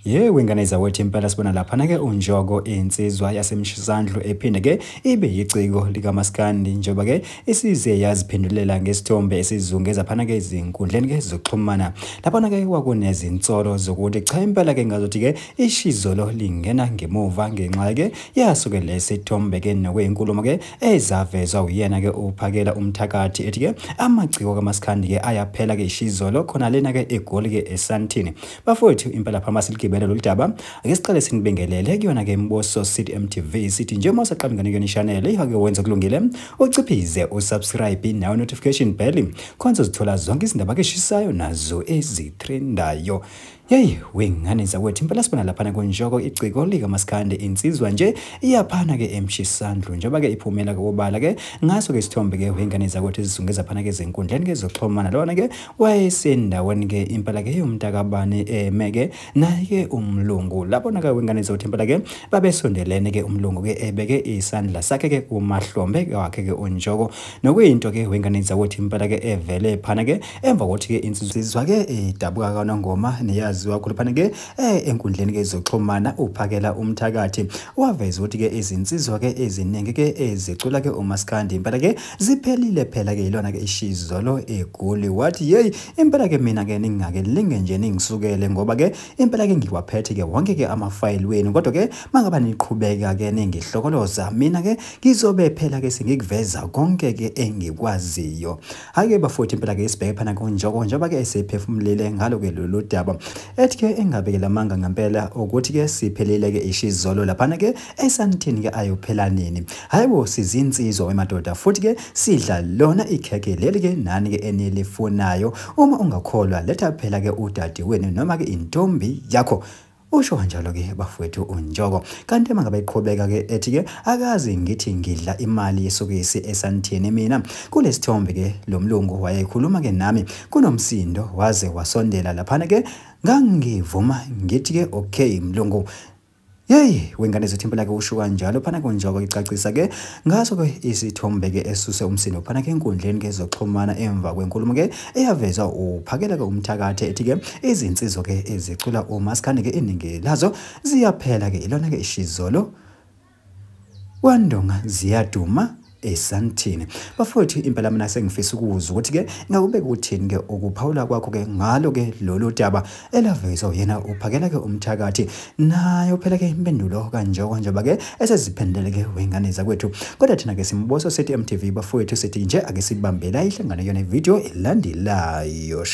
Wengane zawethu impela sibona lapha ke uNjoko insizwa yasemshisandlo ephinde ke ibe yiciko likaMaskandi njengoba ke isize yaziphendulela ngesithombe esizungeza phana ke izinkundleni ke zokuxhumana lapha ke kwakunezinsolo zokuthi cha impela ke ngazothi ke ishizolo lingena ngemuva ngenxa ke yasuke lesithombe ke nokweyinkulumo ke ezavezwa uyena ke uphakela umthakathi ethi ke amagciko kaMaskandi ke ayaphela ke ishizolo khona lena ke egoli ke eSandton bafowethu impela phama siligibele loludaba ake siqale sinibingelele kuyona ke Mboso City MTV sithi nje uma usaqala ngene channel ihake wenza kulungile uciphize usubscribe nayo notification bell khonza uzithola zonke izindaba ke eshisayo nazo ezitrendayo. Wengane zawethu impela sibona lapha kuNjoko iciko likaMaskandi insizwa nje iyaphana ke emshisandlo njengoba ke iphumela ke obala ke ngaso ke isithombe ke wengane zawethu ezizungeza phana ke ezinkundleni ke zokuxhumana lona ke wayesendaweni ke impela ke umntakabani emeke naye ke uMlungu lapho ke wengane zawethu impela ke babesondelene ke uMlungu ke ebeke isandla sakhe ke kumahlombe wakhe ke uNjoko nokuyinto ke wengane zawethu impela ke evele phana ke emva kokuthi ke insizwa ke idabuka kana ngoma neyazi wakhuluphana ke enkundleni ke zokuxhumana uphakela umthakathi waveza ukuthi ke izinsizwa ke eziningi ke ezicula ke uMaskandi impela ke ziphelile phela ke ilona ke ishizolo egoli wathi impela ke mina ke ningake linge nje ningisukele ngoba ke impela ke ngiwaphethe ke wonke ke amafayili wenu kodwa ke mangaba niqhubeka ke ningihlokoloza mina ke ngizobe phela ke singikuveza konke ke engikwaziyo. Hake bafowethu impela ke isibheke phana kuNjoko njengoba ke esephefumulile ngalo ke lolu daba ethi ke engabekela amanga ngempela ukuthi ke siphelele ke ishizolo lapha ke eSandton ke ayophela nini. Hayibo sizinsizwa emadoda futhi ke sidla lona ikheke leli ke nani ke enilifunayo uma ungakholwa letha phela ke udade wenu noma ke intombi yakho. Usho kanjalo ke bafowethu uNjoko kanti mangabe iqhubeka ke ethi ke akazi ngithi ngidla imali yesokisi eSandton mina kulesithombe ke loMlungu wayekhuluma ke nami kunomsindo waze wasondela lapha ke ngangivuma ngithi ke okay Mlungu. Wengane zethu impela ke usho kanjalo phana kuNjoko icacisa ke ngaso ke isithombe ke esuse umsindo phana ke enkundleni ke zokuxhumana emva kwenkulumo ke eyaveza uphakela ke umthakathi ethi ke izinsizwa ke ezicula uMaskandi ke iningi lazo ziyaphela ke ilona ke ishizolo wandonga ziyaduma eSandton. Bafowethu impela mina sengifisa ukuzwa ukuthi ke ngakubeka uthini ke ukuphawula kwakho ke ngalo ke lolu daba elavezwa yena uphakela ke umthakathi nayo phela ke impendulo kaNjoko njengoba ke eseziphendele ke wengane zakwethu kodwa thina ke simboso City MTV bafowethu sithi nje ake sibambela ihlangano yona video elandelayo.